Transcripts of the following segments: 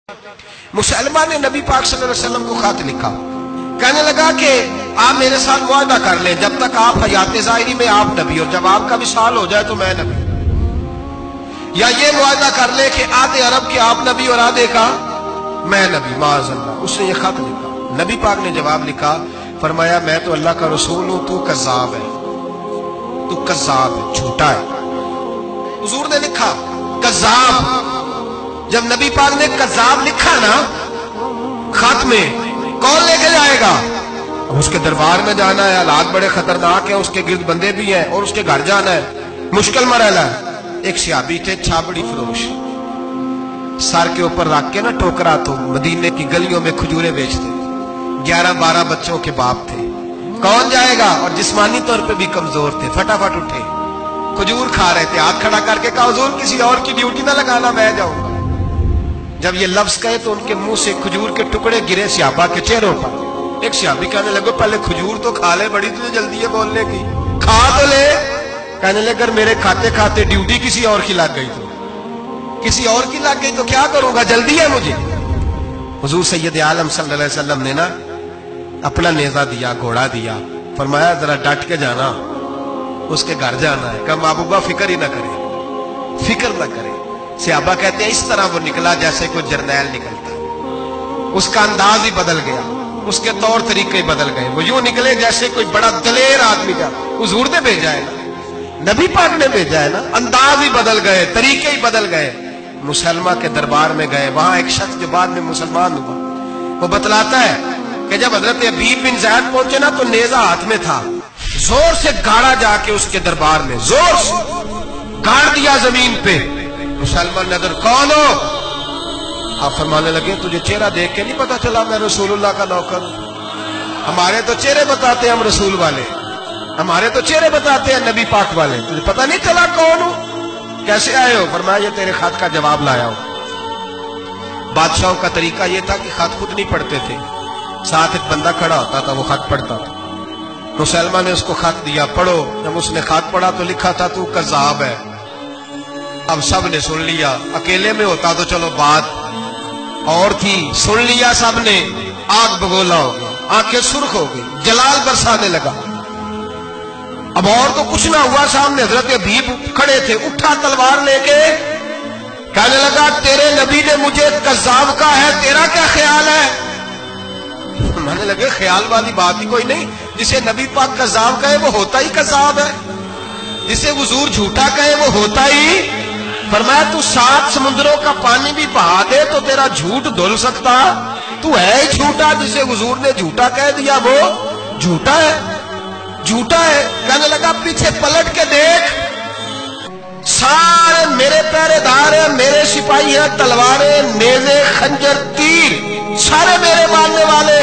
मुसलमान ने नबी पाक सल्लल्लाहु अलैहि वसल्लम को खत लिखा, कहने लगा कि आप मेरे साथ मुआहदा कर लें, जब तक आप हयात ज़ाहिरी में आप नबी और जब आपका विसाल हो जाए तो मैं नबी, या ये मुआहदा कर ले कि आधे अरब के आप नबी और आधे का मैं नबी। माअज़ल्लाह उसने ये खत लिखा। नबी पाक ने जवाब लिखा, फरमाया मैं तो अल्लाह का रसूल हूं, तू कज़्ज़ाब है, तू कज़्ज़ाब है, झूठा है। हुजूर ने लिखा कज़्ज़ाब। जब नबी पाक ने कज़्ज़ाब लिखा ना खत में, कौन लेके जाएगा? अब उसके दरबार में जाना है, हालात बड़े खतरनाक है, उसके गिर्द बंदे भी हैं और उसके घर जाना है, मुश्किल मरहला है। एक सहाबी थे छाबड़ी फरोश, सर के ऊपर रख के ना टोकरा, तो मदीने की गलियों में खजूरें बेचते, 11-12 बच्चों के बाप थे। कौन जाएगा? और जिस्मानी तौर पे भी कमजोर थे, फटाफट उठे, खजूर खा रहे थे, हाथ खड़ा करके कहा हुजूर किसी और की ड्यूटी ना लगाना, मैं जाऊंगा। जब ये लफ्ज कहे तो उनके मुंह से खजूर के टुकड़े गिरे सहाबा के चेहरों पर। एक सहाबी कहने लगे पहले खजूर तो खा ले, बड़ी तुझे जल्दी है बोलने की, खा तो ले। कहने लगे अगर मेरे खाते खाते ड्यूटी किसी और की लग गई तो, किसी और की लग गई तो क्या करूंगा, जल्दी है मुझे। हुजूर सैयद आलम सल्लल्लाहु अलैहि वसल्लम ने ना अपना नेजा दिया, घोड़ा दिया, फरमाया जरा डट के जाना, उसके घर जाना है। कहा महबूबा फिक्र ही ना करे, फिक्र ना करे। सहाबा कहते हैं इस तरह वो निकला जैसे कोई जर्नैल निकलता, उसका अंदाज ही बदल गया, उसके तौर तरीके ही बदल गए, वो यूं निकले जैसे कोई बड़ा दलेर आदमी का। हुजूर ने भेजा है ना, नबी पाक ने भेजा है ना, अंदाज ही बदल गए, तरीके ही बदल गए। मुसलमान के दरबार में गए, वहां एक शख्स जो बाद में मुसलमान हुआ, वो बतलाता है कि जब हजरत अबीब बिन ज़ैद पहुंचे ना तो नेजा हाथ में था, जोर से गाड़ा जाके उसके दरबार में, जोर से गाड़ दिया जमीन पे। मुसलमान नजर, कौन हो? आप फरमाने लगे तुझे चेहरा देख के नहीं पता चला मैं रसूलुल्लाह का नौकर? हमारे तो चेहरे बताते हैं हम रसूल वाले, हमारे तो चेहरे बताते हैं नबी पाक वाले, तुझे पता नहीं चला कौन हो, कैसे आए हो? फरमाया ये तेरे खत का जवाब लाया हूं। बादशाहों का तरीका यह था कि खत खुद नहीं पढ़ते थे, साथ एक बंदा खड़ा होता था, वो खत पढ़ता था। मुसलमान ने उसको खत दिया, पढ़ो। जब उसने खत पढ़ा तो लिखा था तू कज़्ज़ाब है। अब सब ने सुन लिया, अकेले में होता तो चलो बात और थी, सुन लिया सब ने, आग बगोला हो गई, आंखें सुर्ख हो गई, जलाल बरसाने लगा। अब और तो कुछ ना हुआ, सामने हजरत अबीब खड़े थे, उठा तलवार लेके कहने लगा तेरे नबी ने मुझे कज़्ज़ाब कहा है, तेरा क्या ख्याल है? मैंने लगे ख्याल वाली बात ही कोई नहीं, जिसे नबी पाक कज़्ज़ाब कहे वो होता ही कज़्ज़ाब है, जिसे हुजूर झूठा कहे वो होता ही। फरमाया तू 7 समुद्रों का पानी भी बहा दे तो तेरा झूठ धुल सकता, तू है ही झूठा, जिसे हुजूर ने झूठा कह दिया वो झूठा है, झूठा है। कहने लगा पीछे पलट के देख, सारे मेरे पहरेदार हैं, मेरे सिपाही हैं, तलवारें, नेज़े, खंजर, तीर, सारे मेरे मारने वाले।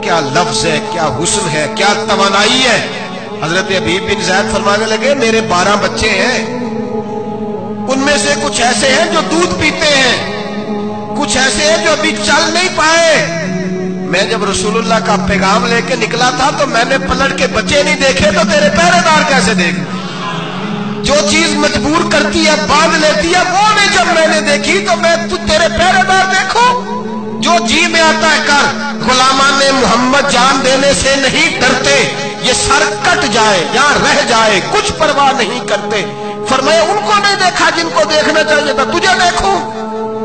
क्या लफ्ज है, क्या हुस्न है, क्या तवानाई है। हजरत अबीब बिन ज़ैद फरमाने लगे मेरे 12 बच्चे हैं, उनमें से कुछ ऐसे हैं जो दूध पीते हैं, कुछ ऐसे हैं जो अभी चल नहीं पाए। मैं जब रसूलुल्लाह का पैगाम लेके निकला था तो मैंने पलट के बच्चे नहीं देखे, तो तेरे पहरेदार कैसे देखे? जो चीज मजबूर करती है, बांध लेती है, वो नहीं जब मैंने देखी तो मैं तू तेरे पहरेदार देखो। जो जी में आता है कर, गुलामान मोहम्मद जान देने से नहीं डरते, ये सर कट जाए या रह जाए कुछ परवाह नहीं करते। फरमाया उनको नहीं देखा जिनको देखना चाहिए था, तुझे देखूं?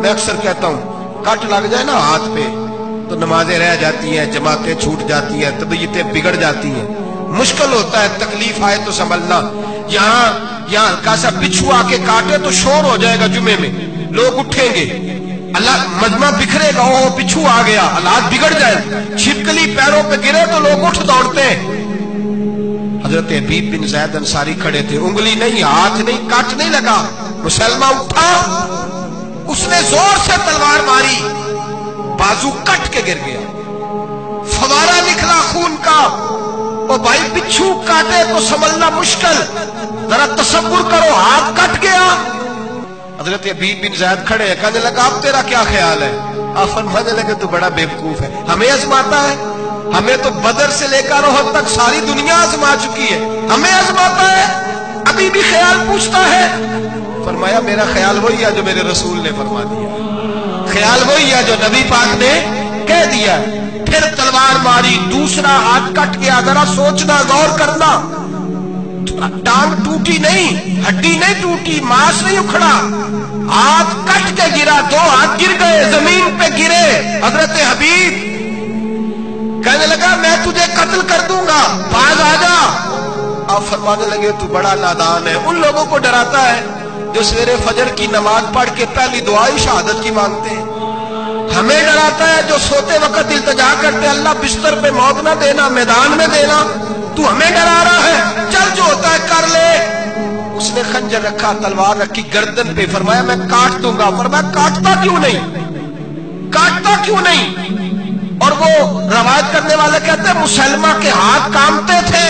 मैं अक्सर कहता हूं कट लग जाए ना हाथ पे तो नमाजें रह जाती हैं, जमातें छूट जाती हैं, तबीयतें बिगड़ जाती हैं, मुश्किल होता है, तकलीफ आए तो संभलना। यहाँ हल्का सा बिच्छू आके काटे तो शोर हो जाएगा, जुमे में लोग उठेंगे, अल्लाह मजमा बिखरेगा, ओ बिच्छू आ गया, हालात बिगड़ जाए, छिपकली पैरों पे गिरे तो लोग उठ दौड़ते हैं। हजरत अबीब बिन ज़ैद अंसारी खड़े थे, उंगली नहीं, हाथ नहीं, काट नहीं लगा। मुसलमान उठा, उसने जोर से तलवार मारी, बाजू कट के गिर गया, फवारा निकला खून का। ओ भाई बिच्छू काटे तो संभलना मुश्किल, जरा तसव्वुर करो, हाथ कट गया। हजरत अबीब बिन ज़ैद खड़े, कहने लगा अब तेरा क्या ख्याल है? आप फरमाने लगे तू बड़ा बेवकूफ है, हमें आजमाता है, हमें तो बदर से लेकर ओहद तक सारी दुनिया आजमा चुकी है, हमें आजमाता है, अभी भी ख्याल पूछता है। फरमाया मेरा ख्याल वही है जो मेरे रसूल ने फरमा दिया। ख्याल वही है जो नबी पाक ने कह दिया। फिर तलवार मारी, दूसरा हाथ कट गया। जरा सोचना, गौर करना, टांग टूटी नहीं, हड्डी नहीं टूटी, मांस नहीं उखड़ा, हाथ कट के गिरा, दो हाथ गिर गए, जमीन पे गिरे। हजरत हबीब कहने लगा मैं तुझे कत्ल कर दूंगा, बाज आ जा। आप फरमाने लगे तू बड़ा नादान है। उन लोगों को डराता है जो सवेरे फजर की नमाज पढ़ के पहली दुआ ही शहादत की मांगते हैं। हमें डराता है जो सोते वक्त इल्तिजा करते अल्लाह बिस्तर पे मौत ना देना, मैदान में देना। तू हमें डरा रहा है, चल जो होता है कर ले। उसने खंजर रखा, तलवार रखी गर्दन पे, फरमाया मैं काट दूंगा। फरमाया काटता क्यों नहीं, काटता क्यों नहीं? और वो रवायत करने वाले कहते हैं मुसलमा के हाथ कांपते थे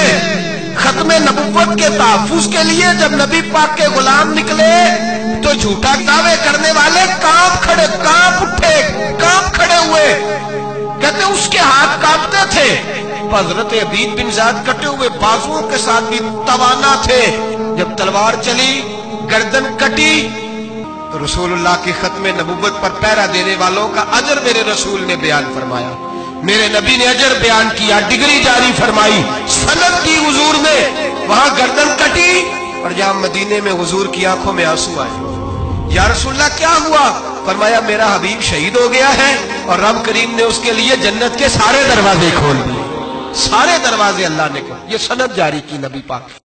खत्मे नबुव्वत के तहफ्फुज के लिए। जब नबी पाक के गुलाम निकले तो झूठा दावे करने वाले कांप उठे, कांप खड़े हुए। कहते उसके हाथ कांपते थे। हजरत अबीद बिन ज़ाद कटे हुए बाजुओं के साथ भी तवाना थे। जब तलवार चली, गर्दन कटी, रसूलुल्लाह की खत्मे नबुव्वत पर पहरा देने वालों का अजर मेरे रसूल ने बयान फरमाया। मेरे नबी ने अजर बयान किया, डिग्री जारी फरमाई, सनद की हुजूर में। वहां गर्दन कटी और जहां मदीने में हुजूर की आंखों में आंसू आए। या रसूलल्लाह क्या हुआ? फरमाया मेरा हबीब शहीद हो गया है और रब करीम ने उसके लिए जन्नत के सारे दरवाजे खोल दिए, सारे दरवाजे अल्लाह ने खोल। ये सनद जारी की नबी पाक।